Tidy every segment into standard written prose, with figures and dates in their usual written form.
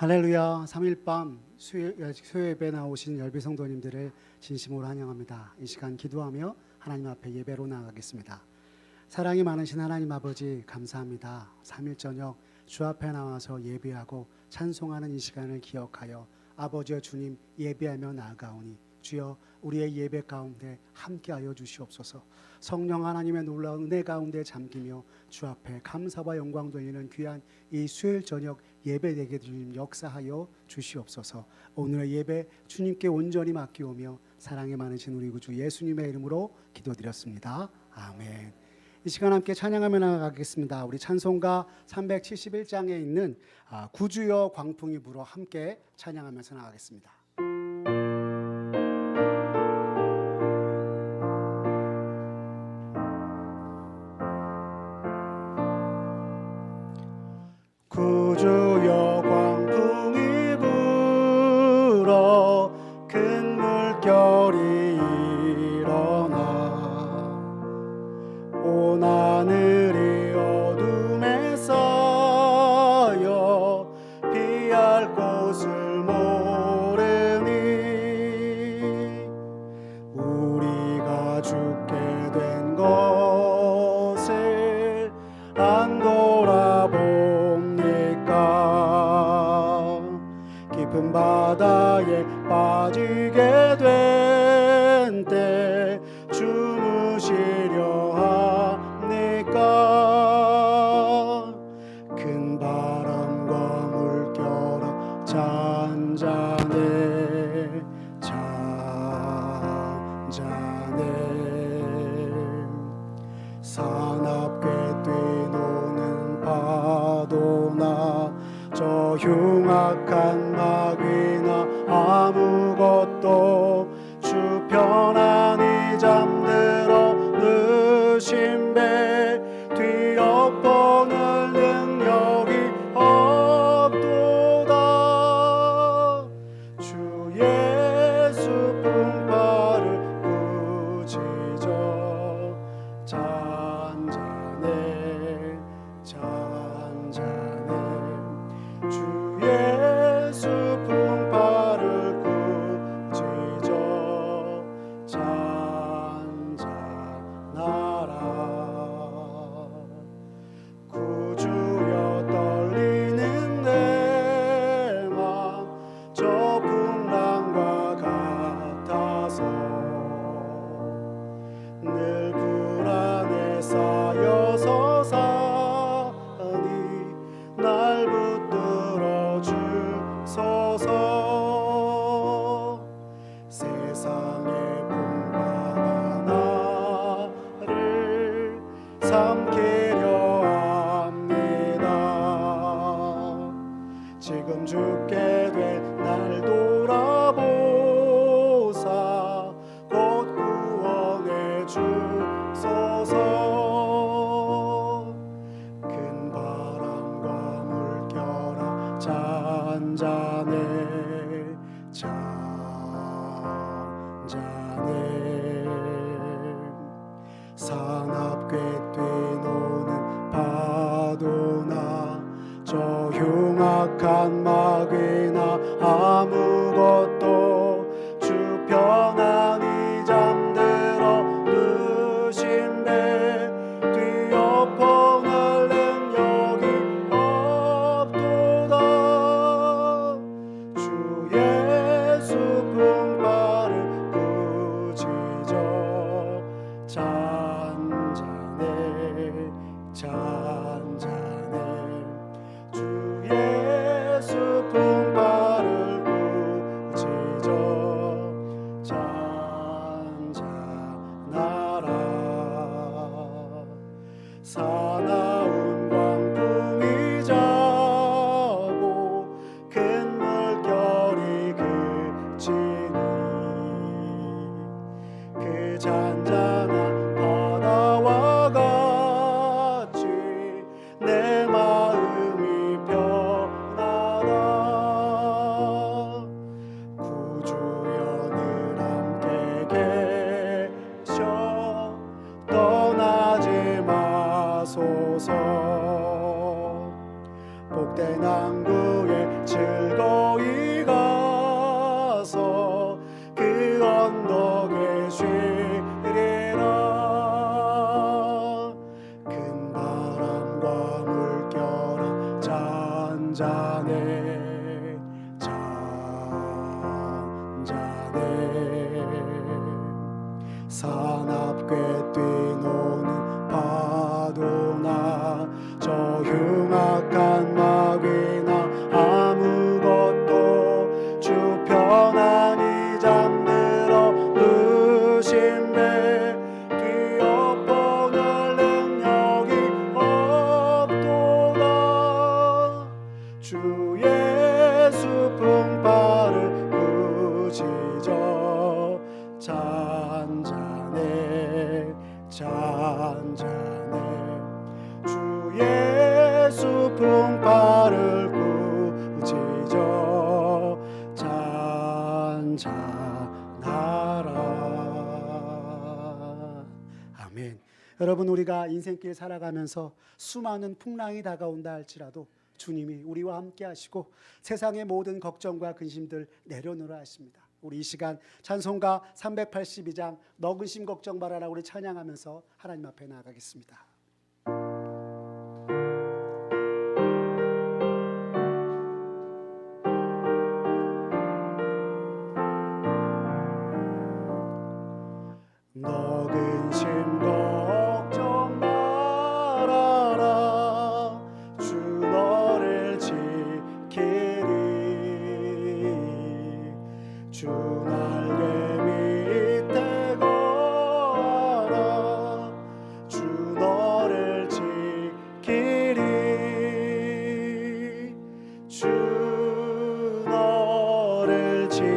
할렐루야. 3일 밤 수요 예배에 나오신 열비 성도님들을 진심으로 환영합니다. 이 시간 기도하며 하나님 앞에 예배로 나아가겠습니다. 사랑이 많으신 하나님 아버지 감사합니다. 3일 저녁 주 앞에 나와서 예배하고 찬송하는 이 시간을 기억하여 아버지와 주님 예배하며 나아가오니 주여 우리의 예배 가운데 함께하여 주시옵소서. 성령 하나님의 놀라운 은혜 가운데 잠기며 주 앞에 감사와 영광 돌리는 귀한 이 수요일 저녁 예배되게 주님 역사하여 주시옵소서. 오늘의 예배 주님께 온전히 맡기오며 사랑이 많으신 우리 구주 예수님의 이름으로 기도드렸습니다. 아멘. 이 시간 함께 찬양하며 나가겠습니다. 우리 찬송가 371장에 있는 구주여 광풍이 불어 함께 찬양하면서 나가겠습니다. 구주여 광풍이 불어 큰 물결이 일어나 온 하늘이 어둠에 쌓여 피할 곳을 모르니 우리가 죽게 된 것을 안 돌아봅니까? 깊은 바다에 빠지게 된 때 주무시려 합니까? 큰 바람과 물결아 잔잔해 사납게 뛰노는 파도나 저 흉악한 마귀나 아무것도 주 편안히 잠들어 누신 배 뒤엎어낼 능력이 없도다. 주 예수 풍파를 꾸짖어 잔잔해 주 예수 풍파를 꾸짖어 잔잔하라. 구주여 떨리는 내 맘 저 풍랑과 같아서 늘 불안에 쌓여서 사니 날 붙들어 주소서. 세상의 풍파가 나를 삼키려 합니다. 지금 죽게 된 날 돌아보사 곧 구원해 주소서. 큰 바람과 물결아 잔잔해 사납게 뛰노는 파도나 저 흉악한 마귀나 아무것도 주 편안히 잠들어 누신 배 뒤엎어낼 능력이 없도다. 주 예수 풍파를 꾸짖어 잔잔해 잔잔해. 주 예수 풍파를 꾸짖어 잔잔하라. 아멘. 여러분, 우리가 인생길 살아가면서 수많은 풍랑이 다가온다 할지라도 주님이 우리와 함께 하시고 세상의 모든 걱정과 근심들 내려놓으라 하십니다. 우리 이 시간 찬송가 382장 너 근심 걱정 말아라 우리 찬양하면서 하나님 앞에 나아가겠습니다. 너 근심 걱정 말아라 주 너를 지키리. 주 날개 밑에 거하라 주 너를 지키리. 주 너를 지키리.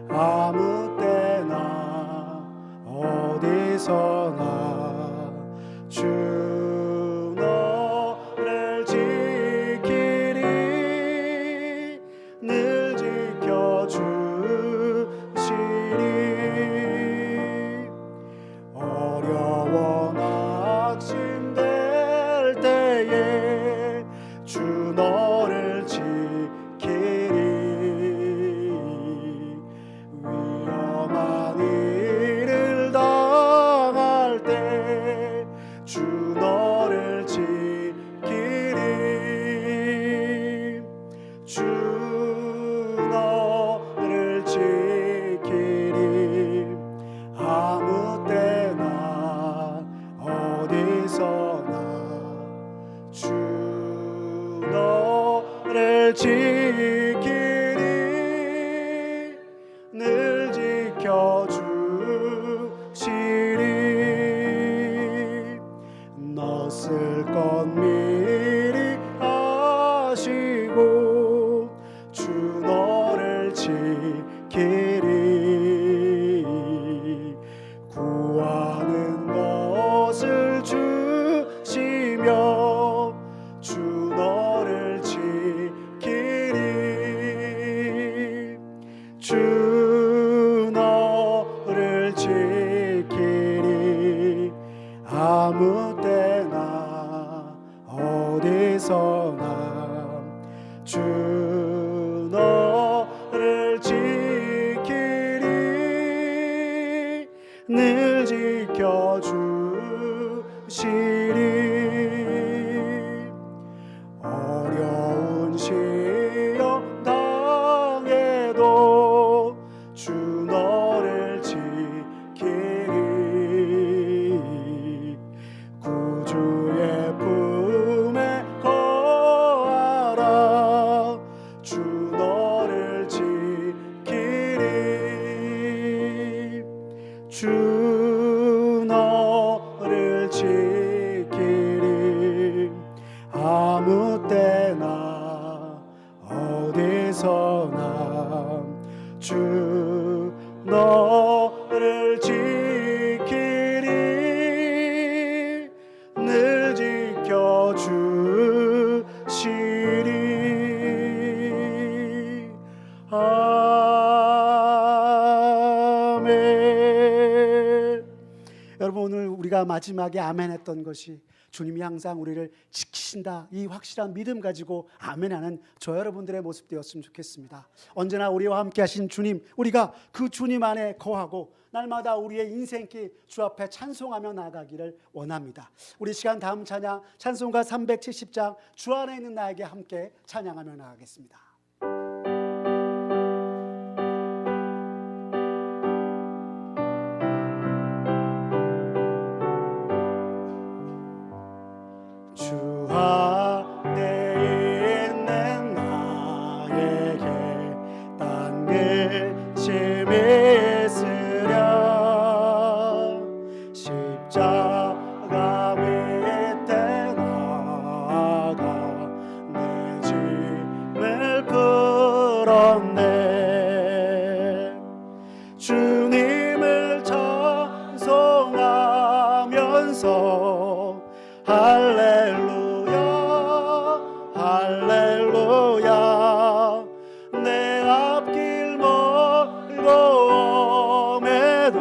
아무 때나 어디서나 주 너를 지키리. 늘 지켜주시리. 어려워 낙심될 때에 주 너를 지키리. 위험한 일을 당할 때 주 너를 지키리. 주 너를 지키리. 아무 때나 어디서나 주 너를 지키리. 늘 지켜주시리. 너 쓸 것 미리 아시고 주 너를 지키리. 구하는 것을 주시며 주 너를 지키리. 주 너를 지키리. 아무 때나 어디서나 주 너를 지키리. 늘 지켜주시리. 어려운 시험 당해도 주 너를 지키리. 구주의 품에 거하라 주 너를 지키리. 주 너를 지키리. 아무 때나 어디서나 주 너를 지키리. 늘 지켜주시리. 아멘. 여러분, 오늘 우리가 마지막에 아멘 했던 것이 주님이 항상 우리를 지키신다, 이 확실한 믿음 가지고 아멘하는 저 여러분들의 모습 되었으면 좋겠습니다. 언제나 우리와 함께 하신 주님, 우리가 그 주님 안에 거하고 날마다 우리의 인생길 주 앞에 찬송하며 나아가기를 원합니다. 우리 시간 다음 찬양 찬송가 370장 주 안에 있는 나에게 함께 찬양하며 나아가겠습니다. 들었네. 주님을 찬송하면서 할렐루야 할렐루야. 내 앞길 멀고 엄해도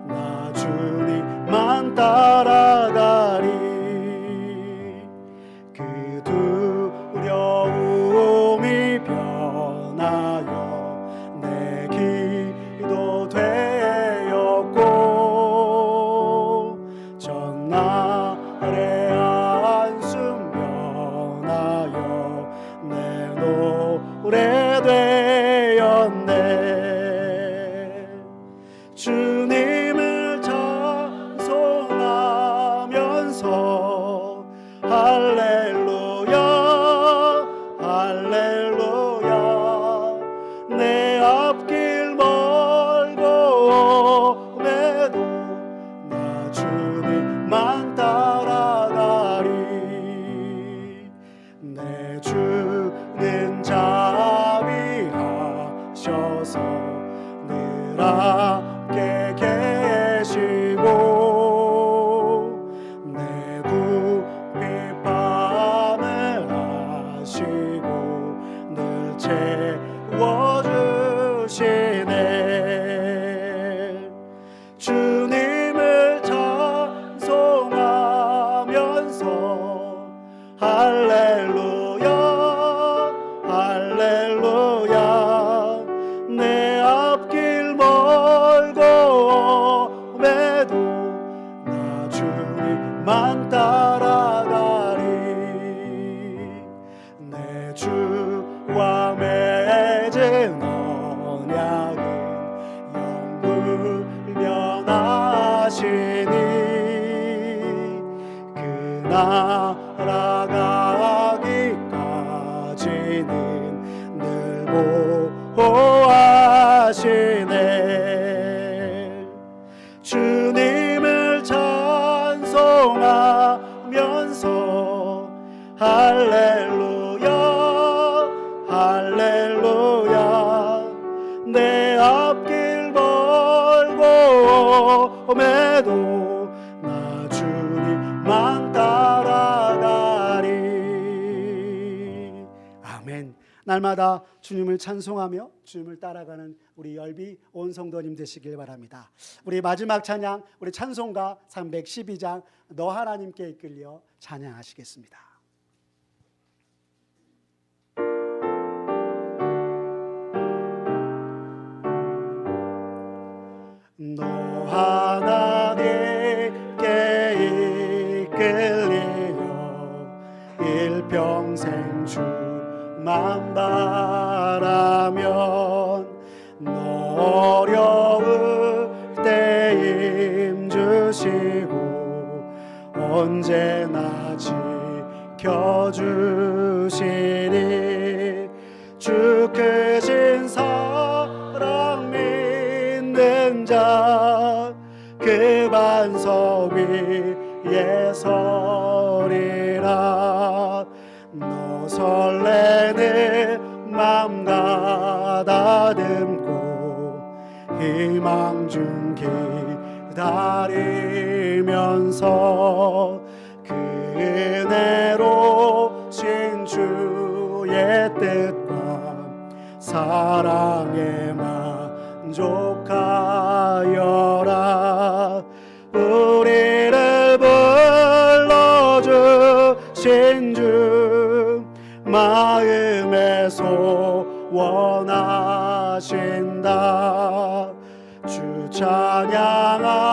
나 주님만 따라가리. 그 두려움이 변하여 내 기도 되었고 전날의 한숨 변하여 내 노래 되었네. 주님을 찬송하면서 할렐루야 할렐루야. 내 앞길 멀고 엄해도 나 주님만 따라가리. 내 주는 자비하셔서 늘 함께 계시고 내 부피 밤을 하시고 늘 채워주시네. 주님을 찬송하면서 할렐루야 할렐루야. 내 앞길 멀고 엄해도 나 주님만 따라가리. 내 주와 맺은 언약은 영불변하시니 그 나라 가기까지는 늘 보호하시네. 주님을 찬송하면서 할렐루야 할렐루야. 내 앞길 멀고 엄해도 나 주님만 따라가리. 아멘. 날마다 주님을 찬송하며 주님을 따라가는 우리 열비 온 성도님 되시길 바랍니다. 우리 마지막 찬양, 우리 찬송가 312장 너 하나님께 이끌려 찬양하시겠습니다. 너 하나님께 이끌리어 일평생 주만 바라면 너 어려울 때 힘주시고 언제나 지켜주시리. 주 크신 사랑 믿는 자 그 반석 위에 서리라. 너 설레는 맘 가다듬고 희망 중 기다리면서 그 은혜로신 주의 뜻과 사랑에 만족하여라. 우리를 불러주신 주 마음에 소원하신다. 주 찬양하고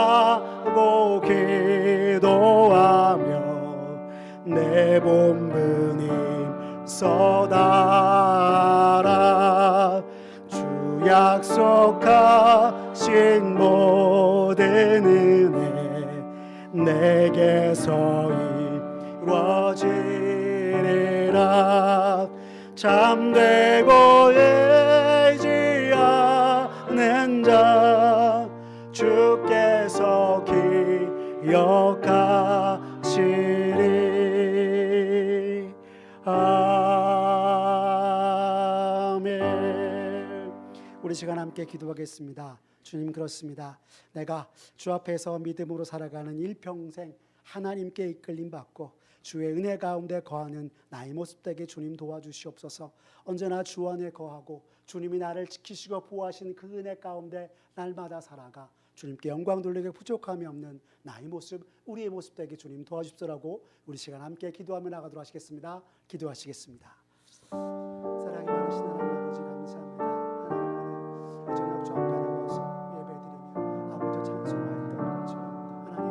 기도하며 내 본분임 써다라. 주 약속하신 모든 은혜 내게서 이루어지리라. 잠들고 의지하는 자 주께서 기억하시리. 아멘. 우리 시간 함께 기도하겠습니다. 주님, 그렇습니다. 내가 주 앞에서 믿음으로 살아가는 일평생 하나님께 이끌림 받고 주의 은혜 가운데 거하는 나의 모습 되게 주님 도와주시옵소서. 언제나 주 안에 거하고 주님이 나를 지키시고 보호하시는 그 은혜 가운데 날마다 살아가 주님께 영광 돌리게 부족함이 없는 나의 모습, 우리의 모습 되게 주님 도와주시라고 우리 시간 함께 기도하며 나가도록 하시겠습니다. 기도하시겠습니다. 사랑이 많으신 하나님 아버지, 감사합니다. 하나님, 오늘 저녁 주 앞에 나와서 예배드리며 아버지 찬송하였던 것처럼 하나님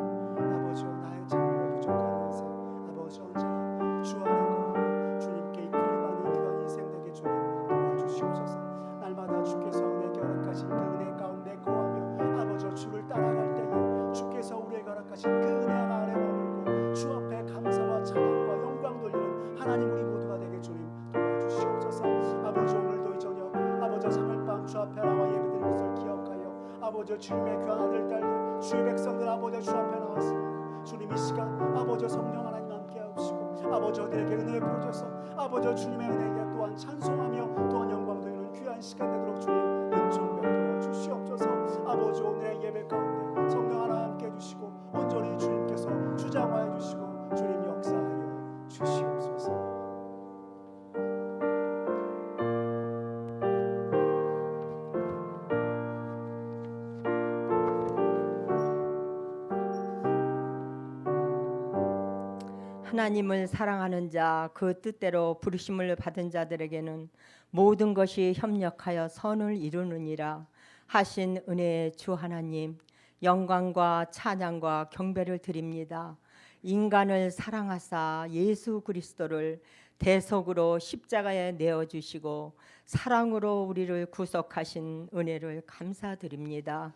아버지, 나의 참으로 부족한 인생 아버지 언제나 주 안에 거하고 주님께 이끌림하는 귀한 인생 되게 주님 도와주시옵소서. 날마다 주께서 내게 허락하신 그 은혜 가운데 거하며 아버지 주를 따라갈 때에 주께서 우리에게 허락하신 그 은혜 아래 머물고 주 앞에 감사와 찬양과 영광 돌리는 하나님 우리 모두가 되게 주님 도와주시옵소서. 아버지, 오늘도 이 저녁 아버지 3일 밤 주 앞에 나와 예배드리는 것을 기억하여 아버지 주님의 귀한 아들 딸들 주의 백성들 아버지 주 앞에 나왔습니다. 주님, 이 시간 아버지 성령 하나님 함께 하시고 아버지 저들에게 은혜를 부어줘서 아버지 주님의 은혜에 또한 찬송하며 또한 영광 돌리는 귀한 시간 되도록 주님 은총 베풀어 주시옵소서. 아버지 오늘의 예배 가운데 성령 하나 함께 해주시고 온전히 주님께서 주장하여 주시고 주님 역사하여 주시옵소서. 하나님을 사랑하는 자, 그 뜻대로 부르심을 받은 자들에게는 모든 것이 협력하여 선을 이루느니라 하신 은혜의 주 하나님, 영광과 찬양과 경배를 드립니다. 인간을 사랑하사 예수 그리스도를 대속으로 십자가에 내어주시고 사랑으로 우리를 구속하신 은혜를 감사드립니다.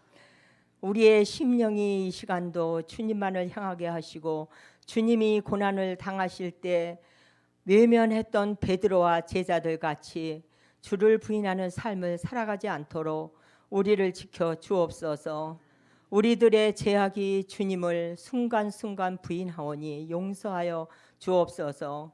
우리의 심령이 이 시간도 주님만을 향하게 하시고 주님이 고난을 당하실 때 외면했던 베드로와 제자들 같이 주를 부인하는 삶을 살아가지 않도록 우리를 지켜 주옵소서. 우리들의 죄악이 주님을 순간순간 부인하오니 용서하여 주옵소서.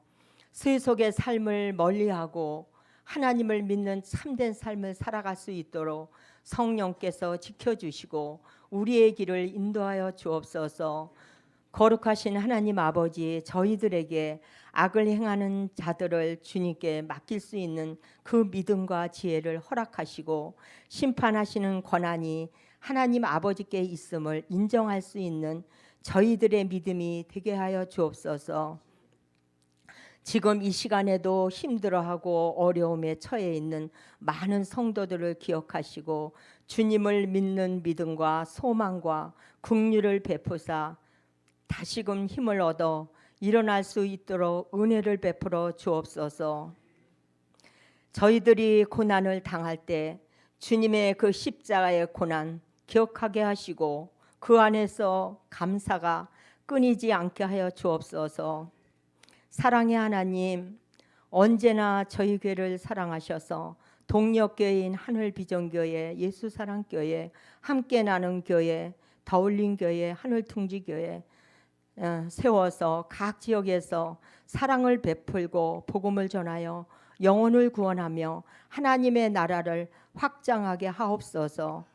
세속의 삶을 멀리하고 하나님을 믿는 참된 삶을 살아갈 수 있도록 성령께서 지켜주시고 우리의 길을 인도하여 주옵소서. 거룩하신 하나님 아버지, 저희들에게 악을 행하는 자들을 주님께 맡길 수 있는 그 믿음과 지혜를 허락하시고 심판하시는 권한이 하나님 아버지께 있음을 인정할 수 있는 저희들의 믿음이 되게 하여 주옵소서. 지금 이 시간에도 힘들어하고 어려움에 처해 있는 많은 성도들을 기억하시고 주님을 믿는 믿음과 소망과 긍휼을 베푸사 다시금 힘을 얻어 일어날 수 있도록 은혜를 베풀어 주옵소서. 저희들이 고난을 당할 때 주님의 그 십자가의 고난 기억하게 하시고 그 안에서 감사가 끊이지 않게 하여 주옵소서. 사랑의 하나님, 언제나 저희 교회를 사랑하셔서 동력교회인 하늘비전교회, 예수사랑교회, 함께 나는 교회, 더울림교회, 하늘둥지교회 세워서 각 지역에서 사랑을 베풀고 복음을 전하여 영혼을 구원하며 하나님의 나라를 확장하게 하옵소서.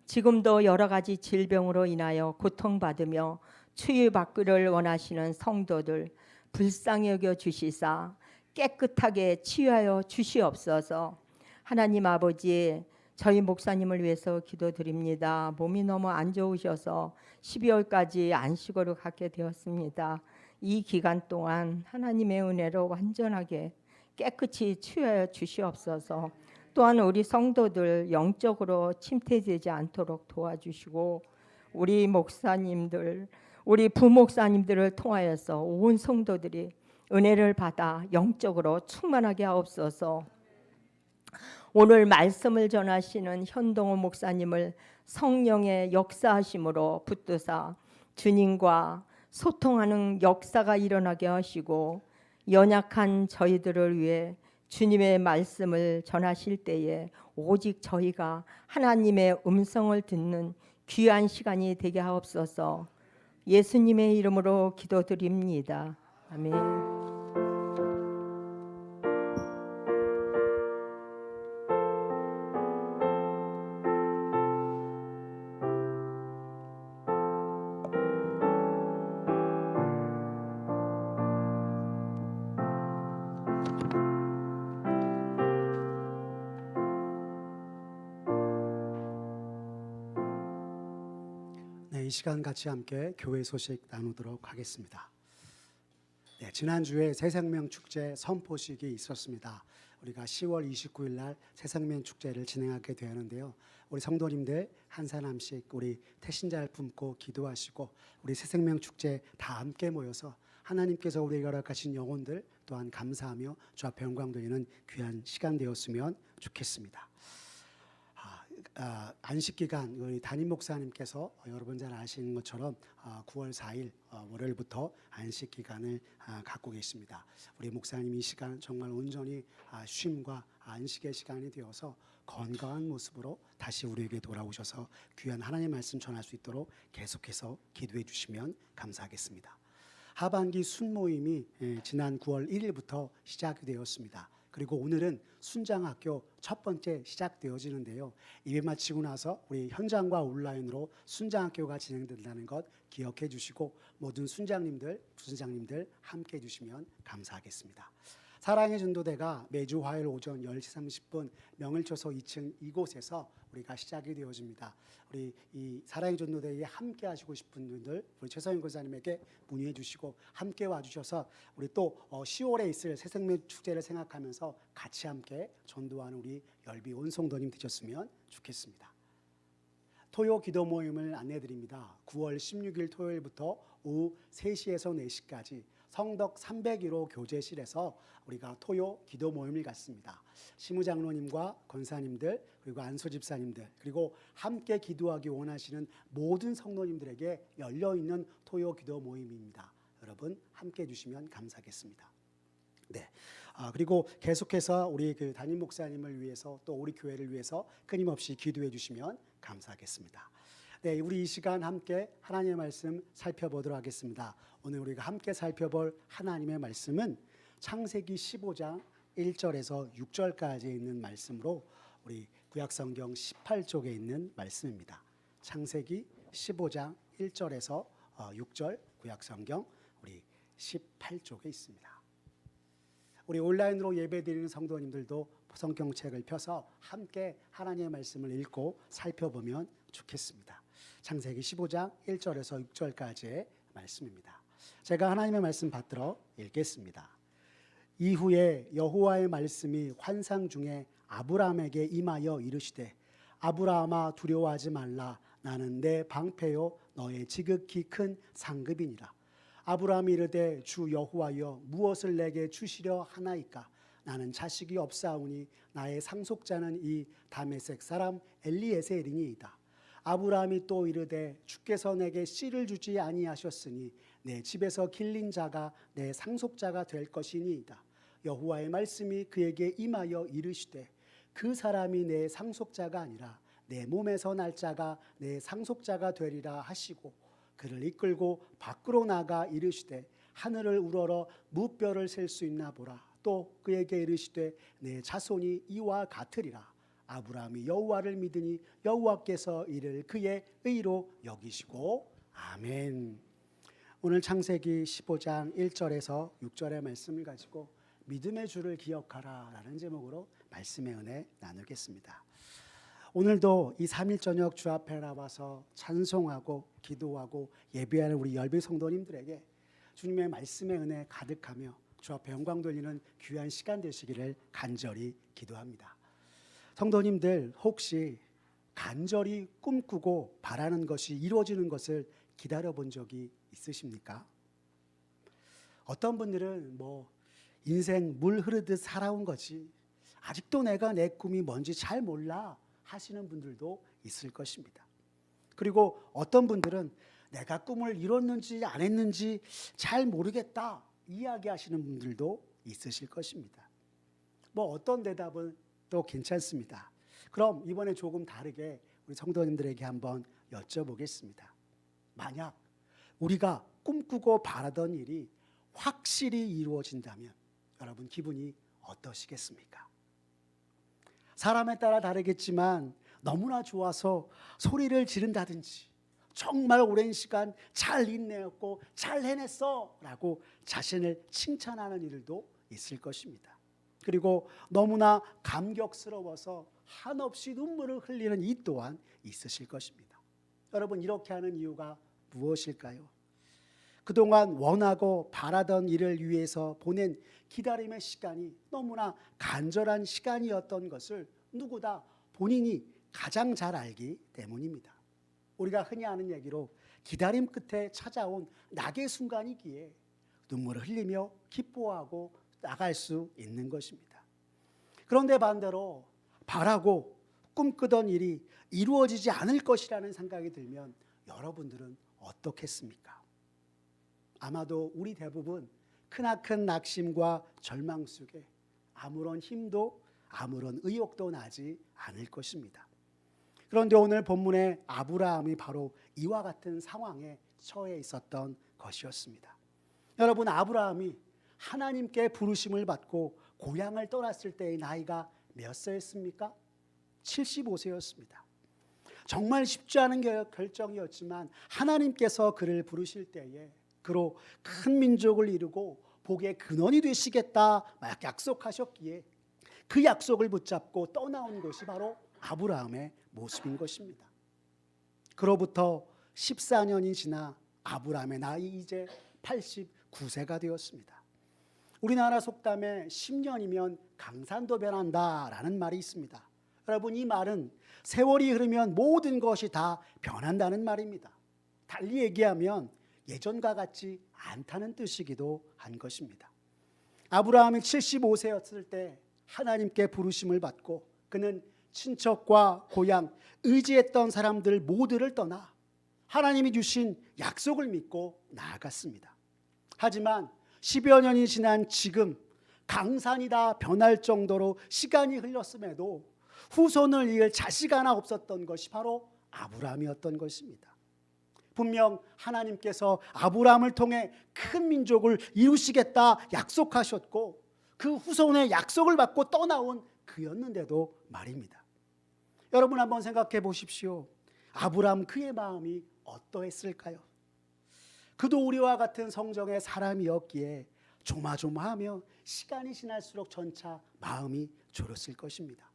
지금도 여러 가지 질병으로 인하여 고통받으며 치유받기를 원하시는 성도들 불쌍히 여겨 주시사 깨끗하게 치유하여 주시옵소서. 하나님 아버지, 저희 목사님을 위해서 기도드립니다. 몸이 너무 안 좋으셔서 12월까지 안식으로 갖게 되었습니다. 이 기간 동안 하나님의 은혜로 완전하게 깨끗이 치유하여 주시옵소서. 또한 우리 성도들 영적으로 침체되지 않도록 도와주시고 우리 목사님들, 우리 부목사님들을 통하여서 온 성도들이 은혜를 받아 영적으로 충만하게 하옵소서. 오늘 말씀을 전하시는 현동호 목사님을 성령의 역사하심으로 붙드사 주님과 소통하는 역사가 일어나게 하시고 연약한 저희들을 위해 주님의 말씀을 전하실 때에 오직 저희가 하나님의 음성을 듣는 귀한 시간이 되게 하옵소서. 예수님의 이름으로 기도드립니다. 아멘. 이 시간 같이 함께 교회 소식 나누도록 하겠습니다. 네, 지난주에 새생명 축제 선포식이 있었습니다. 우리가 10월 29일 날 새생명 축제를 진행하게 되었는데요. 우리 성도님들 한 사람씩 우리 태신자를 품고 기도하시고 우리 새생명 축제 다 함께 모여서 하나님께서 우리에게 허락하신 영혼들 또한 감사하며 주 앞에 영광 돌리는 귀한 시간 되었으면 좋겠습니다. 안식 기간 우리 담임 목사님께서 여러분 잘 아시는 것처럼 9월 4일 월요일부터 안식 기간을 갖고 계십니다. 우리 목사님 이 시간 정말 온전히 쉼과 안식의 시간이 되어서 건강한 모습으로 다시 우리에게 돌아오셔서 귀한 하나님의 말씀 전할 수 있도록 계속해서 기도해 주시면 감사하겠습니다. 하반기 순모임이 지난 9월 1일부터 시작이 되었습니다. 그리고 오늘은 순장학교 첫 번째 시작되어지는데요. 예배 마치고 나서 우리 현장과 온라인으로 순장학교가 진행된다는 것 기억해 주시고 모든 순장님들, 부순장님들 함께 해주시면 감사하겠습니다. 사랑의 전도대가 매주 화요일 오전 10시 30분 명일초소 2층 이곳에서 우리가 시작이 되어집니다. 우리 이 사랑의 전도대에 함께 하시고 싶은 분들 우리 최서영 권사님에게 문의해 주시고 함께 와주셔서 우리 또 10월에 있을 새생명 축제를 생각하면서 같이 함께 전도하는 우리 열비 온성도님 되셨으면 좋겠습니다. 토요 기도 모임을 안내드립니다. 9월 16일 토요일부터 오후 3시에서 4시까지 성덕 301호 교제실에서 우리가 토요 기도 모임을 갖습니다. 시무장로님과 권사님들 그리고 안소집사님들 그리고 함께 기도하기 원하시는 모든 성도님들에게 열려있는 토요 기도 모임입니다. 여러분 함께 해주시면 감사하겠습니다. 네. 그리고 계속해서 우리 그 담임 목사님을 위해서 또 우리 교회를 위해서 끊임없이 기도해 주시면 감사하겠습니다. 네, 우리 이 시간 함께 하나님의 말씀 살펴보도록 하겠습니다. 오늘 우리가 함께 살펴볼 하나님의 말씀은 창세기 15장 1절에서 6절까지 있는 말씀으로 우리 구약성경 18쪽에 있는 말씀입니다. 창세기 15장 1절에서 6절 구약성경 우리 18쪽에 있습니다. 우리 온라인으로 예배드리는 성도님들도 성경책을 펴서 함께 하나님의 말씀을 읽고 살펴보면 좋겠습니다. 창세기 15장 1절에서 6절까지의 말씀입니다. 제가 하나님의 말씀 받들어 읽겠습니다. 이후에 여호와의 말씀이 환상 중에 아브라함에게 임하여 이르시되 아브라함아 두려워하지 말라 나는 내 방패요 너의 지극히 큰 상급이니라. 아브라함이 이르되 주 여호와여 무엇을 내게 주시려 하나이까 나는 자식이 없사오니 나의 상속자는 이 다메섹 사람 엘리에셀이니이다. 아브라함이 또 이르되 주께서 내게 씨를 주지 아니하셨으니 내 집에서 길린 자가 내 상속자가 될 것이니이다. 여호와의 말씀이 그에게 임하여 이르시되 그 사람이 내 상속자가 아니라 내 몸에서 날 자가 내 상속자가 되리라 하시고 그를 이끌고 밖으로 나가 이르시되 하늘을 우러러 무뼈를 셀 수 있나 보라. 또 그에게 이르시되 내 자손이 이와 같으리라. 아브라함이 여호와를 믿으니 여호와께서 이를 그의 의로 여기시고 아멘. 오늘 창세기 15장 1절에서 6절의 말씀을 가지고 믿음의 주를 기억하라 라는 제목으로 말씀의 은혜 나누겠습니다. 오늘도 이 3일 저녁 주 앞에 나와서 찬송하고 기도하고 예배하는 우리 열배 성도님들에게 주님의 말씀의 은혜 가득하며 주 앞에 영광 돌리는 귀한 시간 되시기를 간절히 기도합니다. 성도님들 혹시 간절히 꿈꾸고 바라는 것이 이루어지는 것을 기다려 본 적이 있으십니까? 어떤 분들은 인생 물 흐르듯 살아온 거지 아직도 내가 내 꿈이 뭔지 잘 몰라 하시는 분들도 있을 것입니다. 그리고 어떤 분들은 내가 꿈을 이뤘는지 안 했는지 잘 모르겠다 이야기하시는 분들도 있으실 것입니다. 어떤 대답은 또 괜찮습니다. 그럼 이번에 조금 다르게 우리 성도님들에게 한번 여쭤보겠습니다. 만약 우리가 꿈꾸고 바라던 일이 확실히 이루어진다면 여러분 기분이 어떠시겠습니까? 사람에 따라 다르겠지만 너무나 좋아서 소리를 지른다든지 정말 오랜 시간 잘 인내했고 잘 해냈어 라고 자신을 칭찬하는 일도 있을 것입니다. 그리고 너무나 감격스러워서 한없이 눈물을 흘리는 이 또한 있으실 것입니다. 여러분, 이렇게 하는 이유가 무엇일까요? 그동안 원하고 바라던 일을 위해서 보낸 기다림의 시간이 너무나 간절한 시간이었던 것을 누구나 본인이 가장 잘 알기 때문입니다. 우리가 흔히 하는 얘기로 기다림 끝에 찾아온 낙의 순간이기에 눈물을 흘리며 기뻐하고 나갈 수 있는 것입니다. 그런데 반대로 바라고 꿈꾸던 일이 이루어지지 않을 것이라는 생각이 들면 여러분들은 어떻겠습니까? 아마도 우리 대부분 크나큰 낙심과 절망 속에 아무런 힘도 아무런 의욕도 나지 않을 것입니다. 그런데 오늘 본문의 아브라함이 바로 이와 같은 상황에 처해 있었던 것이었습니다. 여러분, 아브라함이 하나님께 부르심을 받고 고향을 떠났을 때의 나이가 몇 세였습니까? 75세였습니다. 정말 쉽지 않은 결정이었지만 하나님께서 그를 부르실 때에 그로 큰 민족을 이루고 복의 근원이 되시겠다 약속하셨기에 그 약속을 붙잡고 떠나온 것이 바로 아브라함의 모습인 것입니다. 그로부터 14년이 지나 아브라함의 나이 이제 89세가 되었습니다. 우리나라 속담에 10년이면 강산도 변한다라는 말이 있습니다. 여러분, 이 말은 세월이 흐르면 모든 것이 다 변한다는 말입니다. 달리 얘기하면 예전과 같지 않다는 뜻이기도 한 것입니다. 아브라함이 75세였을 때 하나님께 부르심을 받고 그는 친척과 고향, 의지했던 사람들 모두를 떠나 하나님이 주신 약속을 믿고 나아갔습니다. 하지만 10여 년이 지난 지금 강산이 다 변할 정도로 시간이 흘렀음에도 후손을 이을 자식 하나 없었던 것이 바로 아브라함이었던 것입니다. 분명 하나님께서 아브라함을 통해 큰 민족을 이루시겠다 약속하셨고 그 후손의 약속을 받고 떠나온 그였는데도 말입니다. 여러분, 한번 생각해 보십시오. 아브라함, 그의 마음이 어떠했을까요? 그도 우리와 같은 성정의 사람이었기에 조마조마하며 시간이 지날수록 점차 마음이 졸었을 것입니다.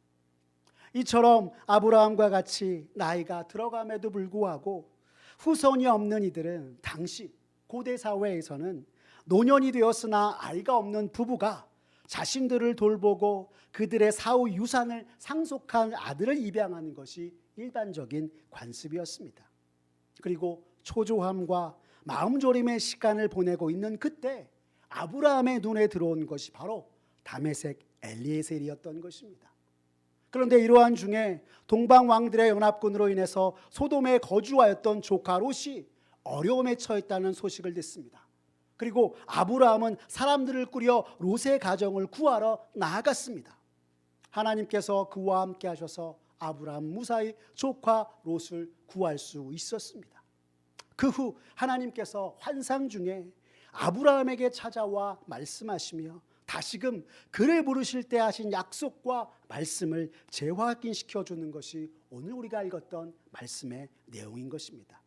이처럼 아브라함과 같이 나이가 들어감에도 불구하고 후손이 없는 이들은 당시 고대 사회에서는 노년이 되었으나 아이가 없는 부부가 자신들을 돌보고 그들의 사후 유산을 상속한 아들을 입양하는 것이 일반적인 관습이었습니다. 그리고 초조함과 마음졸임의 시간을 보내고 있는 그때 아브라함의 눈에 들어온 것이 바로 다메섹 엘리에셀이었던 것입니다. 그런데 이러한 중에 동방 왕들의 연합군으로 인해서 소돔에 거주하였던 조카 롯이 어려움에 처했다는 소식을 듣습니다. 그리고 아브라함은 사람들을 꾸려 롯의 가정을 구하러 나아갔습니다. 하나님께서 그와 함께 하셔서 아브라함 무사히 조카 롯을 구할 수 있었습니다. 그 후 하나님께서 환상 중에 아브라함에게 찾아와 말씀하시며 다시금 그를 부르실 때 하신 약속과 말씀을 재확인시켜 주는 것이 오늘 우리가 읽었던 말씀의 내용인 것입니다.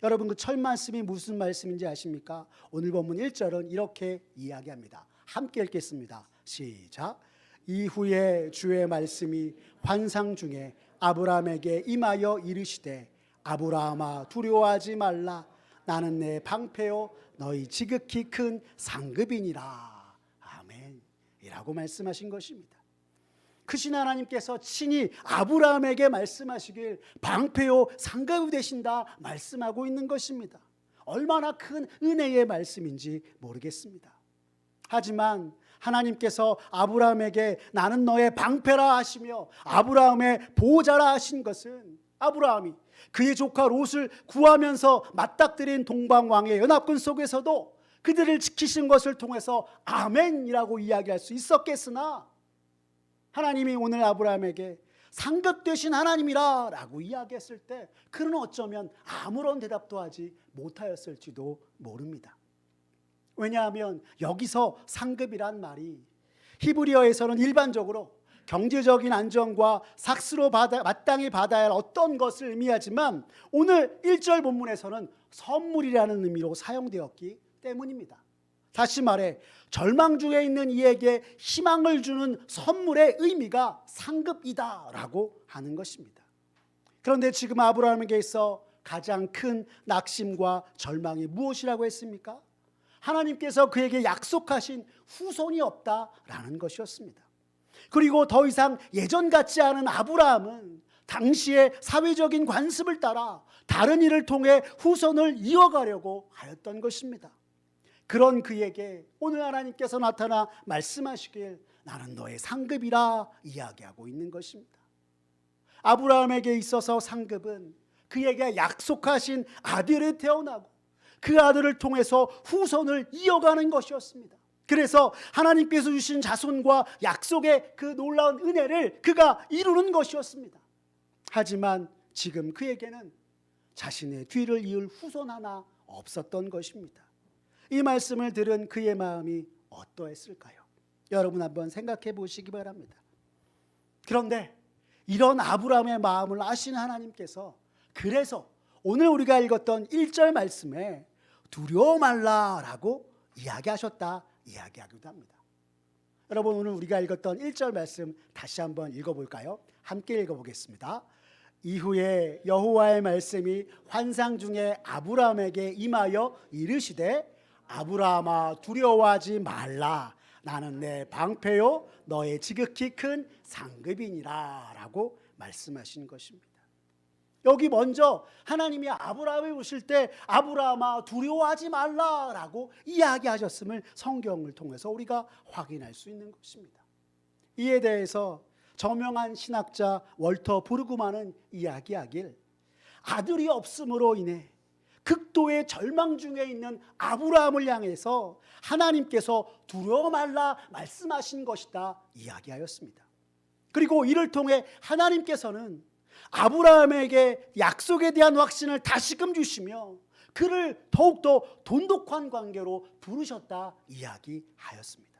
여러분, 그 첫 말씀이 무슨 말씀인지 아십니까? 오늘 본문 1절은 이렇게 이야기합니다. 함께 읽겠습니다. 시작. 이후에 주의 말씀이 환상 중에 아브라함에게 임하여 이르시되 아브라함아 두려워하지 말라. 나는 내 방패요 너희 지극히 큰 상급이니라. 아멘 이라고 말씀하신 것입니다. 크신 하나님께서 친히 아브라함에게 말씀하시길 방패요 상급이 되신다 말씀하고 있는 것입니다. 얼마나 큰 은혜의 말씀인지 모르겠습니다. 하지만 하나님께서 아브라함에게 나는 너의 방패라 하시며 아브라함의 보호자라 하신 것은 아브라함이 그의 조카 롯을 구하면서 맞닥뜨린 동방왕의 연합군 속에서도 그들을 지키신 것을 통해서 아멘이라고 이야기할 수 있었겠으나 하나님이 오늘 아브라함에게 상급되신 하나님이라 라고 이야기했을 때 그는 어쩌면 아무런 대답도 하지 못하였을지도 모릅니다. 왜냐하면 여기서 상급이란 말이 히브리어에서는 일반적으로 경제적인 안정과 삭스로 마땅히 받아야 할 어떤 것을 의미하지만 오늘 1절 본문에서는 선물이라는 의미로 사용되었기 때문입니다. 다시 말해 절망 중에 있는 이에게 희망을 주는 선물의 의미가 상급이다라고 하는 것입니다. 그런데 지금 아브라함에게 있어 가장 큰 낙심과 절망이 무엇이라고 했습니까? 하나님께서 그에게 약속하신 후손이 없다라는 것이었습니다. 그리고 더 이상 예전 같지 않은 아브라함은 당시의 사회적인 관습을 따라 다른 이를 통해 후손을 이어가려고 하였던 것입니다. 그런 그에게 오늘 하나님께서 나타나 말씀하시길 나는 너의 상급이라 이야기하고 있는 것입니다. 아브라함에게 있어서 상급은 그에게 약속하신 아들이 태어나고 그 아들을 통해서 후손을 이어가는 것이었습니다. 그래서 하나님께서 주신 자손과 약속의 그 놀라운 은혜를 그가 이루는 것이었습니다. 하지만 지금 그에게는 자신의 뒤를 이을 후손 하나 없었던 것입니다. 이 말씀을 들은 그의 마음이 어떠했을까요? 여러분 한번 생각해 보시기 바랍니다. 그런데 이런 아브라함의 마음을 아시는 하나님께서 그래서 오늘 우리가 읽었던 1절 말씀에 두려워 말라라고 이야기하기도 합니다. 여러분 오늘 우리가 읽었던 1절 말씀 다시 한번 읽어볼까요? 함께 읽어보겠습니다. 이후에 여호와의 말씀이 환상 중에 아브라함에게 임하여 이르시되 아브라함아 두려워하지 말라 나는 내 방패요 너의 지극히 큰 상급이니라 라고 말씀하신 것입니다. 여기 먼저 하나님이 아브라함을 부르실 때 아브라함아 두려워하지 말라라고 이야기하셨음을 성경을 통해서 우리가 확인할 수 있는 것입니다. 이에 대해서 저명한 신학자 월터 브루그만은 이야기하길 아들이 없음으로 인해 극도의 절망 중에 있는 아브라함을 향해서 하나님께서 두려워 말라 말씀하신 것이다 이야기하였습니다. 그리고 이를 통해 하나님께서는 아브라함에게 약속에 대한 확신을 다시금 주시며 그를 더욱더 돈독한 관계로 부르셨다 이야기하였습니다.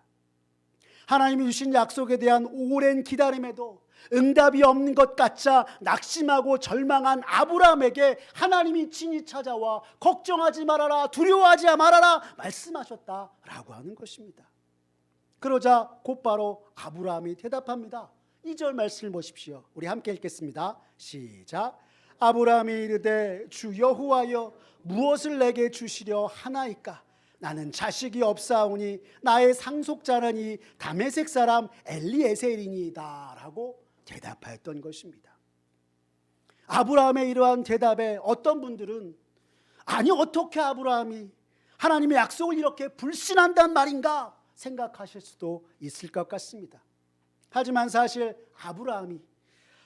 하나님이 주신 약속에 대한 오랜 기다림에도 응답이 없는 것 같자 낙심하고 절망한 아브라함에게 하나님이 친히 찾아와 걱정하지 말아라 두려워하지 말아라 말씀하셨다라고 하는 것입니다. 그러자 곧바로 아브라함이 대답합니다. 2절 말씀을 보십시오. 우리 함께 읽겠습니다. 시작. 아브라함이 이르되 주 여호와여 무엇을 내게 주시려 하나이까 나는 자식이 없사오니 나의 상속자는 이 다메섹 사람 엘리에셀이니이다 라고 대답하였던 것입니다. 아브라함의 이러한 대답에 어떤 분들은 아니 어떻게 아브라함이 하나님의 약속을 이렇게 불신한단 말인가 생각하실 수도 있을 것 같습니다. 하지만 사실 아브라함이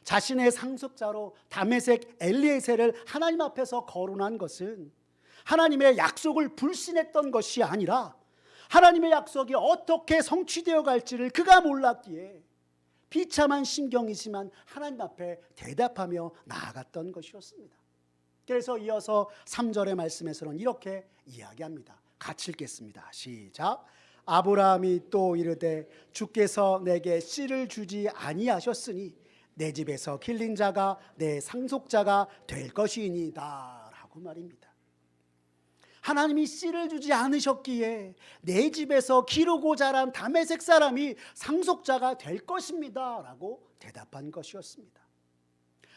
자신의 상속자로 다메섹 엘리에셀을 하나님 앞에서 거론한 것은 하나님의 약속을 불신했던 것이 아니라 하나님의 약속이 어떻게 성취되어 갈지를 그가 몰랐기에 비참한 심경이지만 하나님 앞에 대답하며 나아갔던 것이었습니다. 그래서 이어서 3절의 말씀에서는 이렇게 이야기합니다. 같이 읽겠습니다. 시작. 아브라함이 또 이르되 주께서 내게 씨를 주지 아니하셨으니 내 집에서 길린 자가 내 상속자가 될 것이니이다 라고 말입니다. 하나님이 씨를 주지 않으셨기에 내 집에서 기르고 자란 다메섹 사람이 상속자가 될 것입니다 라고 대답한 것이었습니다.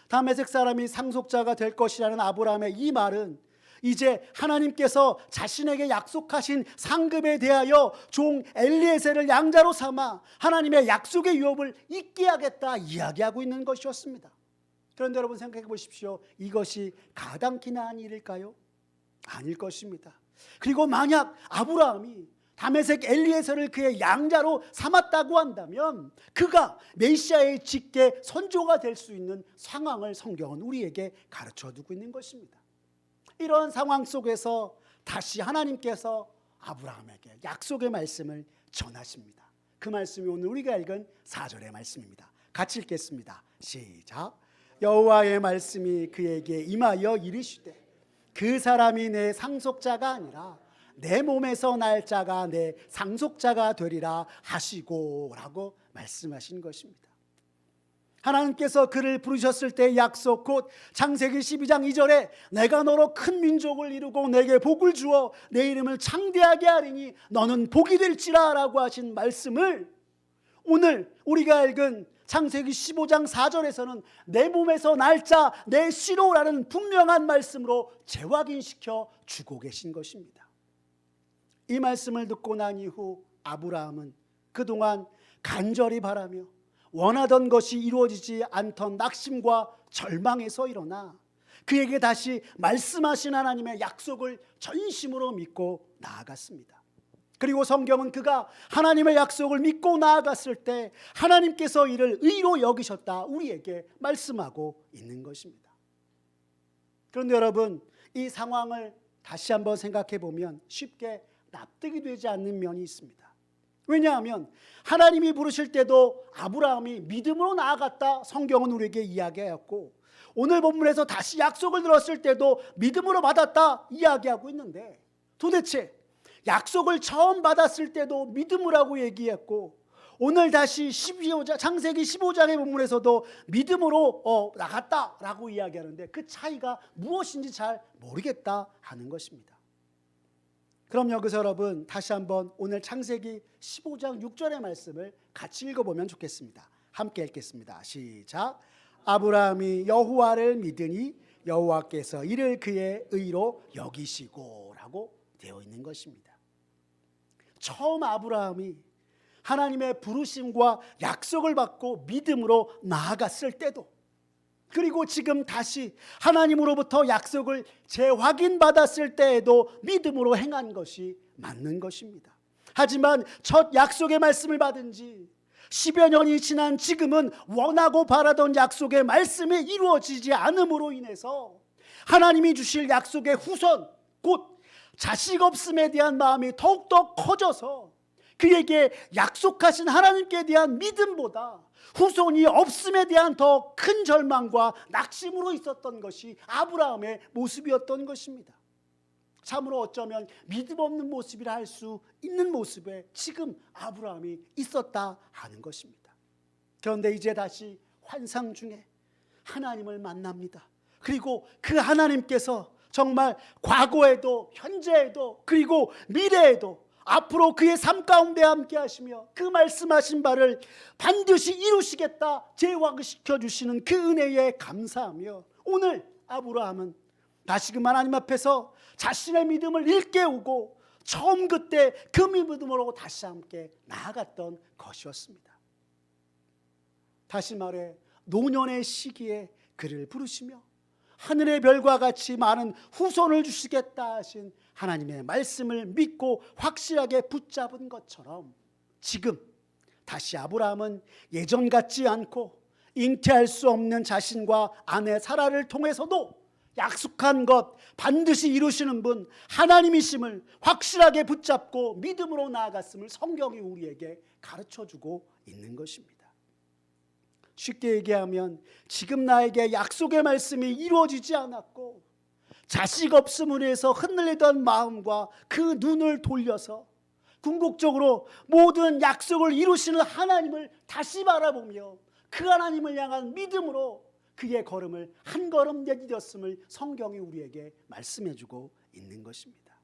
다메섹 사람이 상속자가 될 것이라는 아브라함의 이 말은 이제 하나님께서 자신에게 약속하신 상급에 대하여 종 엘리에셀을 양자로 삼아 하나님의 약속의 유업을 잊게 하겠다 이야기하고 있는 것이었습니다. 그런데 여러분 생각해 보십시오. 이것이 가당키나 한 일일까요? 아닐 것입니다. 그리고 만약 아브라함이 다메섹 엘리에셀을 그의 양자로 삼았다고 한다면 그가 메시아의 직계 선조가 될 수 있는 상황을 성경은 우리에게 가르쳐두고 있는 것입니다. 이런 상황 속에서 다시 하나님께서 아브라함에게 약속의 말씀을 전하십니다. 그 말씀이 오늘 우리가 읽은 4절의 말씀입니다. 같이 읽겠습니다. 시작. 여호와의 말씀이 그에게 임하여 이르시되 그 사람이 내 상속자가 아니라 내 몸에서 날 자가 내 상속자가 되리라 하시고 라고 말씀하신 것입니다. 하나님께서 그를 부르셨을 때의 약속 곧 창세기 12장 2절에 내가 너로 큰 민족을 이루고 내게 복을 주어 내 이름을 창대하게 하리니 너는 복이 될지라 라고 하신 말씀을 오늘 우리가 읽은 창세기 15장 4절에서는 내 몸에서 날짜 내 씨로라는 분명한 말씀으로 재확인시켜 주고 계신 것입니다. 이 말씀을 듣고 난 이후 아브라함은 그동안 간절히 바라며 원하던 것이 이루어지지 않던 낙심과 절망에서 일어나 그에게 다시 말씀하신 하나님의 약속을 전심으로 믿고 나아갔습니다. 그리고 성경은 그가 하나님의 약속을 믿고 나아갔을 때 하나님께서 이를 의로 여기셨다 우리에게 말씀하고 있는 것입니다. 그런데 여러분, 이 상황을 다시 한번 생각해 보면 쉽게 납득이 되지 않는 면이 있습니다. 왜냐하면 하나님이 부르실 때도 아브라함이 믿음으로 나아갔다 성경은 우리에게 이야기하였고, 오늘 본문에서 다시 약속을 들었을 때도 믿음으로 받았다 이야기하고 있는데, 도대체 약속을 처음 받았을 때도 믿음으라고 얘기했고, 오늘 다시 창세기 15장의 본문에서도 믿음으로 나갔다라고 이야기하는데 그 차이가 무엇인지 잘 모르겠다 하는 것입니다. 그럼 여기서 여러분 다시 한번 오늘 창세기 15장 6절의 말씀을 같이 읽어보면 좋겠습니다. 함께 읽겠습니다. 시작. 아브라함이 여호와를 믿으니 여호와께서 이를 그의 의로 여기시고 라고 되어 있는 것입니다. 처음 아브라함이 하나님의 부르심과 약속을 받고 믿음으로 나아갔을 때도, 그리고 지금 다시 하나님으로부터 약속을 재확인받았을 때에도 믿음으로 행한 것이 맞는 것입니다. 하지만 첫 약속의 말씀을 받은 지 10여 년이 지난 지금은 원하고 바라던 약속의 말씀이 이루어지지 않음으로 인해서 하나님이 주실 약속의 후손, 곧 자식 없음에 대한 마음이 더욱더 커져서 그에게 약속하신 하나님께 대한 믿음보다 후손이 없음에 대한 더 큰 절망과 낙심으로 있었던 것이 아브라함의 모습이었던 것입니다. 참으로 어쩌면 믿음 없는 모습이라 할 수 있는 모습에 지금 아브라함이 있었다 하는 것입니다. 그런데 이제 다시 환상 중에 하나님을 만납니다. 그리고 그 하나님께서 정말 과거에도 현재에도 그리고 미래에도 앞으로 그의 삶 가운데 함께 하시며 그 말씀하신 바를 반드시 이루시겠다 재확인시켜 주시는 그 은혜에 감사하며, 오늘 아브라함은 다시금 하나님 앞에서 자신의 믿음을 일깨우고 처음 그때 그 믿음으로 다시 함께 나아갔던 것이었습니다. 다시 말해 노년의 시기에 그를 부르시며 하늘의 별과 같이 많은 후손을 주시겠다 하신 하나님의 말씀을 믿고 확실하게 붙잡은 것처럼 지금 다시 아브라함은 예전 같지 않고 잉태할 수 없는 자신과 아내 사라를 통해서도 약속한 것 반드시 이루시는 분 하나님이심을 확실하게 붙잡고 믿음으로 나아갔음을 성경이 우리에게 가르쳐주고 있는 것입니다. 쉽게 얘기하면 지금 나에게 약속의 말씀이 이루어지지 않았고 자식 없음으로 해서 흔들리던 마음과 그 눈을 돌려서 궁극적으로 모든 약속을 이루시는 하나님을 다시 바라보며 그 하나님을 향한 믿음으로 그의 걸음을 한 걸음 내디뎠음을 성경이 우리에게 말씀해주고 있는 것입니다.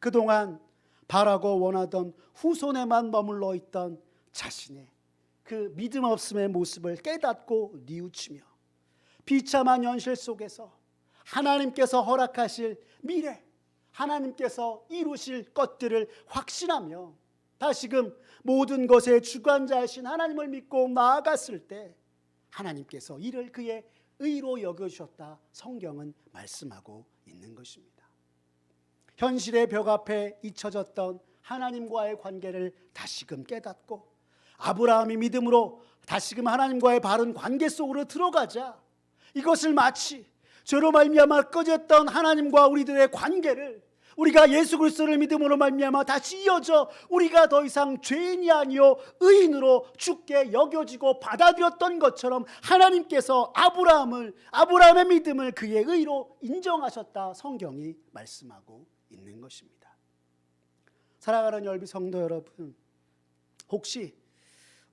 그동안 바라고 원하던 후손에만 머물러 있던 자신의 그 믿음 없음의 모습을 깨닫고 뉘우치며 비참한 현실 속에서 하나님께서 허락하실 미래, 하나님께서 이루실 것들을 확신하며 다시금 모든 것의 주관자이신 하나님을 믿고 나아갔을 때 하나님께서 이를 그의 의로 여겨주셨다 성경은 말씀하고 있는 것입니다. 현실의 벽 앞에 잊혀졌던 하나님과의 관계를 다시금 깨닫고 아브라함이 믿음으로 다시금 하나님과의 바른 관계 속으로 들어가자 이것을 마치 죄로 말미암아 꺼졌던 하나님과 우리들의 관계를 우리가 예수 그리스도를 믿음으로 말미암아 다시 이어져 우리가 더 이상 죄인이 아니요 의인으로 주께 여겨지고 받아들였던 것처럼 하나님께서 아브라함의 믿음을 그의 의로 인정하셨다 성경이 말씀하고 있는 것입니다. 사랑하는 열비 성도 여러분, 혹시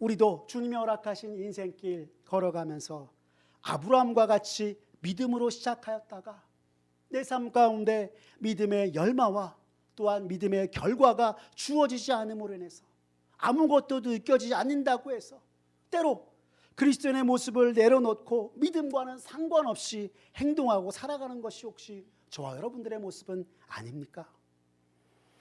우리도 주님이 허락하신 인생길 걸어가면서 아브라함과 같이 믿음으로 시작하였다가 내 삶 가운데 믿음의 열마와 또한 믿음의 결과가 주어지지 않음으로 인해서 아무것도 느껴지지 않는다고 해서 때로 그리스도인의 모습을 내려놓고 믿음과는 상관없이 행동하고 살아가는 것이 혹시 저와 여러분들의 모습은 아닙니까?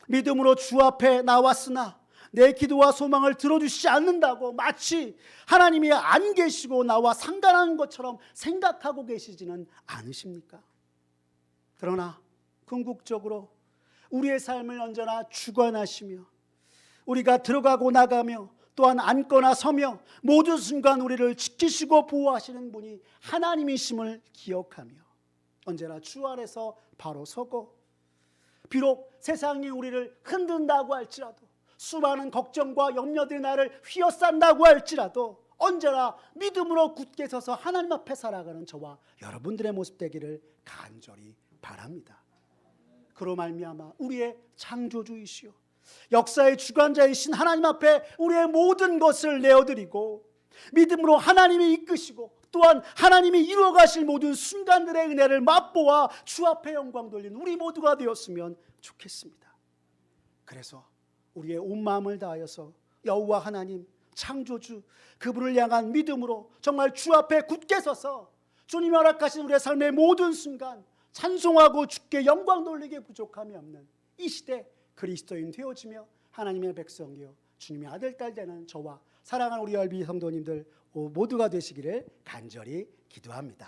믿음으로 주 앞에 나왔으나 내 기도와 소망을 들어주시지 않는다고 마치 하나님이 안 계시고 나와 상관한 것처럼 생각하고 계시지는 않으십니까? 그러나 궁극적으로 우리의 삶을 언제나 주관하시며 우리가 들어가고 나가며 또한 앉거나 서며 모든 순간 우리를 지키시고 보호하시는 분이 하나님이심을 기억하며 언제나 주 안에서 바로 서고, 비록 세상이 우리를 흔든다고 할지라도 수많은 걱정과 염려들이 나를 휘어싼다고 할지라도 언제나 믿음으로 굳게 서서 하나님 앞에 살아가는 저와 여러분들의 모습 되기를 간절히 바랍니다. 그로 말미암아 우리의 창조주이시오 역사의 주관자이신 하나님 앞에 우리의 모든 것을 내어드리고 믿음으로 하나님이 이끄시고 또한 하나님이 이루어가실 모든 순간들의 은혜를 맛보아 주 앞에 영광 돌리는 우리 모두가 되었으면 좋겠습니다. 그래서 우리의 온 마음을 다하여서 여호와 하나님 창조주 그분을 향한 믿음으로 정말 주 앞에 굳게 서서 주님이 허락하신 우리의 삶의 모든 순간 찬송하고 주께 영광 돌리기에 부족함이 없는 이 시대 그리스도인 되어지며 하나님의 백성이요 주님의 아들 딸 되는 저와 사랑하는 우리 열비 성도님들 모두가 되시기를 간절히 기도합니다.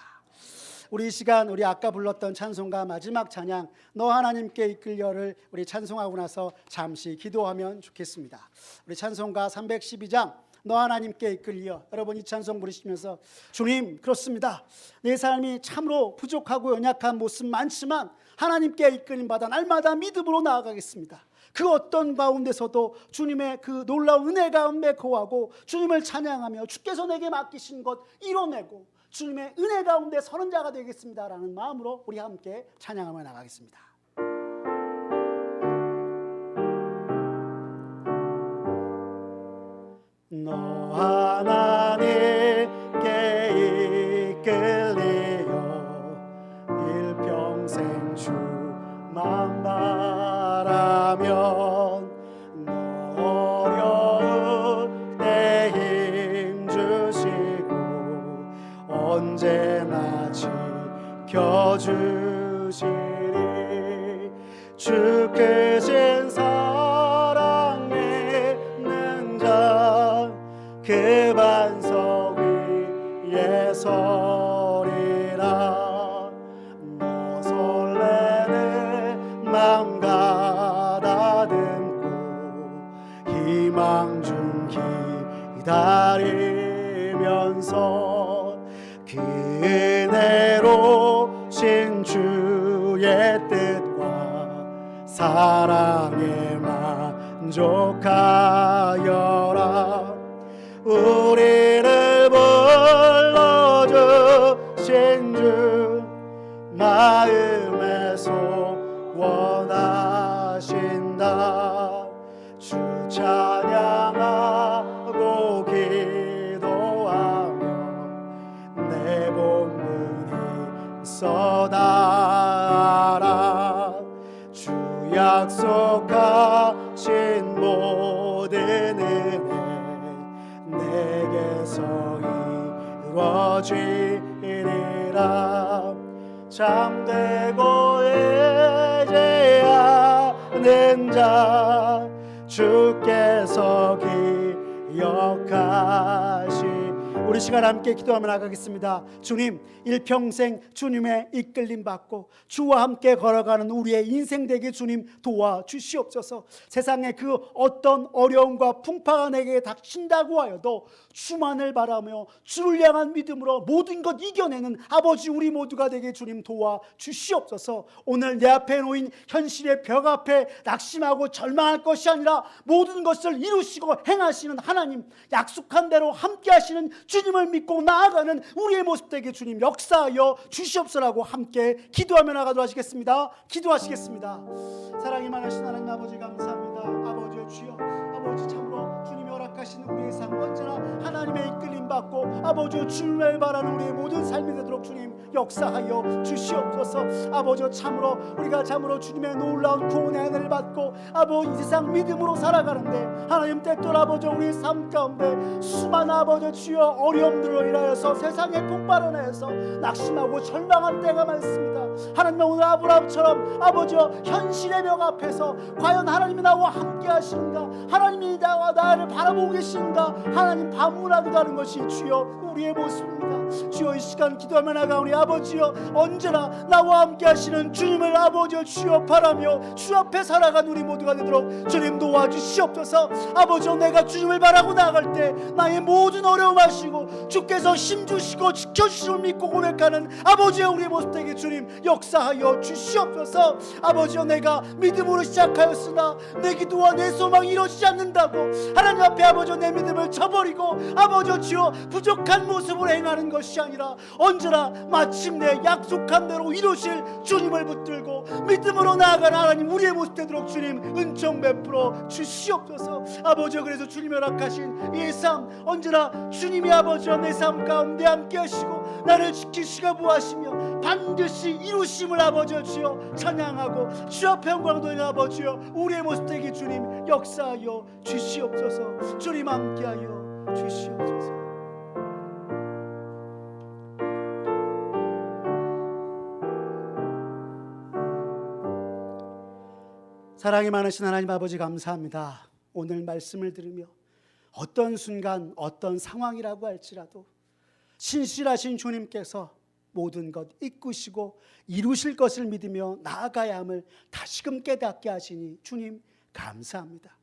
우리 이 시간 우리 아까 불렀던 찬송가 마지막 찬양 너 하나님께 이끌려를 우리 찬송하고 나서 잠시 기도하면 좋겠습니다. 우리 찬송가 312장 너 하나님께 이끌려, 여러분 이 찬송 부르시면서 주님 그렇습니다, 내 삶이 참으로 부족하고 연약한 모습 많지만 하나님께 이끌림 받아 날마다 믿음으로 나아가겠습니다. 그 어떤 가운데서도 주님의 그 놀라운 은혜 가운데 거하고 주님을 찬양하며 주께서 내게 맡기신 것 이뤄내고 주님의 은혜 가운데 서는 자가 되겠습니다라는 마음으로 우리 함께 찬양하며 나가겠습니다. 너 하나님께 이끌리어 일평생 주만 바라면 너 어려울 때 힘 주시고 언제나 지켜주시리 주 크신 사랑 믿는 자 그 반석 위에 서리라 너 설레는 맘 가다듬고 희망 중 기다리면서 그 은혜로 신 주의 뜻과 사랑에 만족하여라 우리를 불러주신 주 마음에 소원하신다 주 찬양하고 기도하며 내 본분이 쏟아라 주 약속하신 모든 은혜 내게서 이루어지리라 잠들고 의지하는 자 주께서 기억하시 우리 시간 함께 기도하며 나가겠습니다. 주님 일평생 주님의 이끌림 받고 주와 함께 걸어가는 우리의 인생 되게 주님 도와주시옵소서. 세상의 그 어떤 어려움과 풍파가 내게 닥친다고 하여도 주만을 바라며 주를 향한 믿음으로 모든 것 이겨내는 아버지 우리 모두가 되게 주님 도와주시옵소서. 오늘 내 앞에 놓인 현실의 벽 앞에 낙심하고 절망할 것이 아니라 모든 것을 이루시고 행하시는 하나님 약속한 대로 함께 하시는 주님을 믿고 나아가는 우리의 모습 되게 주님 역사하여 주시옵소서라고 함께 기도하며 나가도록 하시겠습니다. 기도하시겠습니다. 사랑이 많으신 하나님 아버지 감사합니다. 아버지의 주여 아버지 참으로 주님이 허락 허락하신 우리의 삶 언제나 하나님의 이끌림 받고 아버지 주님을 바라는 우리의 모든 삶이 되도록 주님 역사하여 주시옵소서. 아버지 참으로 우리가 참으로 주님의 놀라운 구원의 은혜를 받고 아버지 이 세상 믿음으로 살아가는데 하나님 때때로 아버지 우리의 삶 가운데 수많은 아버지 주여 어려움들로 인하여서 세상의 폭발로 인하여서 낙심하고 절망한 때가 많습니다. 하나님 오늘 아브라함처럼 아버지여 현실의 벽 앞에서 과연 하나님이 나와 함께 하시는가, 하나님이 나와 나를 바라보고 계신가, 하나님 반문하기도 하는 것이 주여 우리의 모습입니다. 주여 이 시간 기도하며 나가오니 아버지여 언제나 나와 함께 하시는 주님을 아버지여 주여 바라며 주 앞에 살아간 우리 모두가 되도록 주님 도와주시옵소서. 아버지여 내가 주님을 바라고 나아갈 때 나의 모든 어려움 하시고 주께서 힘주시고 지켜주심을 믿고 고백하는 아버지여 우리의 모습 되게 주님 역사하여 주시옵소서. 아버지여 내가 믿음으로 시작하였으나 내 기도와 내 소망이 이루어지지 않는다고 하나님 앞에 아버지여 내 믿음을 저버리고 아버지여 주여 부족한 모습으로 행하는 것이 아니라 언제나 마침내 약속한 대로 이루실 주님을 붙들고 믿음으로 나아가는 하나님 우리의 모습 되도록 주님 은총 베풀어 주시옵소서. 아버지여 그래서 주님이 허락하신 이 삶 언제나 주님이 아버지여 내 삶 가운데 함께 하시고 나를 지키시고 보호하시며 반드시 이루심을 아버지여 주여 찬양하고 주 앞에 영광 돌리는 아버지여 우리의 모습 되게 주님 역사하여 주시옵소서. 주님 함께하여 주시옵소서. 사랑이 많으신 하나님 아버지 감사합니다. 오늘 말씀을 들으며 어떤 순간 어떤 상황이라고 할지라도 신실하신 주님께서 모든 것 이끄시고 이루실 것을 믿으며 나아가야 함을 다시금 깨닫게 하시니 주님 감사합니다.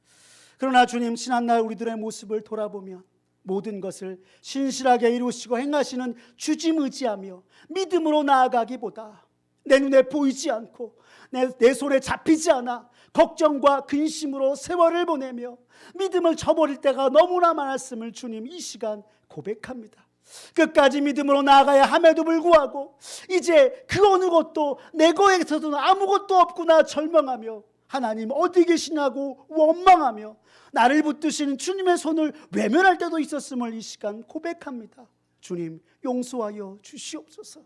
그러나 주님 지난날 우리들의 모습을 돌아보면 모든 것을 신실하게 이루시고 행하시는 주님 의지하며 믿음으로 나아가기보다 내 눈에 보이지 않고 내 손에 잡히지 않아 걱정과 근심으로 세월을 보내며 믿음을 저버릴 때가 너무나 많았음을 주님 이 시간 고백합니다. 끝까지 믿음으로 나아가야 함에도 불구하고 이제 그 어느 것도 내 거에서도 아무것도 없구나 절망하며 하나님 어디 계시냐고 원망하며 나를 붙드시는 주님의 손을 외면할 때도 있었음을 이 시간 고백합니다. 주님 용서하여 주시옵소서.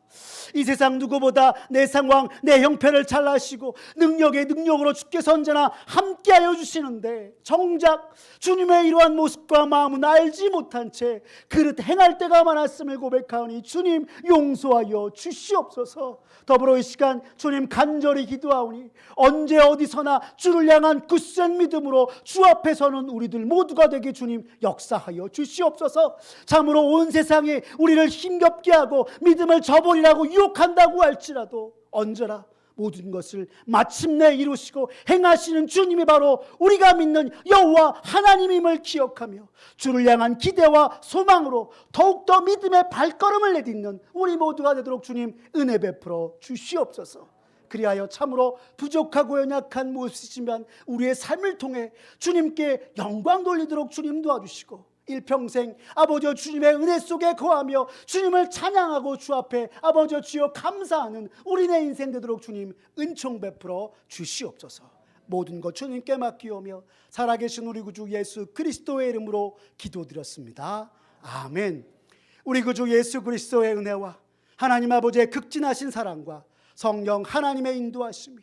이 세상 누구보다 내 상황 내 형편을 잘 아시고 능력의 능력으로 주께서 언제나 함께하여 주시는데 정작 주님의 이러한 모습과 마음은 알지 못한 채 그릇 행할 때가 많았음을 고백하오니 주님 용서하여 주시옵소서. 더불어 이 시간 주님 간절히 기도하오니 언제 어디서나 주를 향한 굳센 믿음으로 주 앞에 서는 우리들 모두가 되게 주님 역사하여 주시옵소서. 참으로 온 세상이 우리를 힘겹게 하고 믿음을 저버리라고 유혹한다고 할지라도 언제나 모든 것을 마침내 이루시고 행하시는 주님이 바로 우리가 믿는 여호와 하나님임을 기억하며 주를 향한 기대와 소망으로 더욱더 믿음의 발걸음을 내딛는 우리 모두가 되도록 주님 은혜 베풀어 주시옵소서. 그리하여 참으로 부족하고 연약한 모습이지만 우리의 삶을 통해 주님께 영광 돌리도록 주님 도와주시고 일평생 아버지 주님의 은혜 속에 거하며 주님을 찬양하고 주 앞에 아버지 주여 감사하는 우리네 인생 되도록 주님 은총 베풀어 주시옵소서. 모든 것 주님께 맡기오며 살아계신 우리 구주 예수 그리스도의 이름으로 기도드렸습니다. 아멘. 우리 구주 예수 그리스도의 은혜와 하나님 아버지의 극진하신 사랑과 성령 하나님의 인도하심이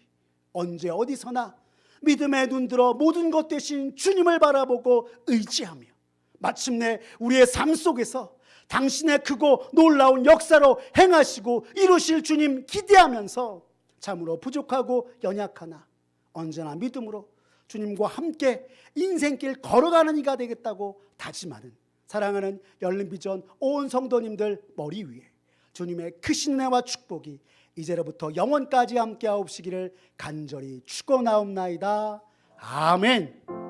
언제 어디서나 믿음에 눈들어 모든 것 대신 주님을 바라보고 의지하며 마침내 우리의 삶 속에서 당신의 크고 놀라운 역사로 행하시고 이루실 주님 기대하면서 참으로 부족하고 연약하나 언제나 믿음으로 주님과 함께 인생길 걸어가는 이가 되겠다고 다짐하는 사랑하는 열린비전 온 성도님들 머리 위에 주님의 크신 은혜와 축복이 이제로부터 영원까지 함께하옵시기를 간절히 축원하옵나이다. 아멘.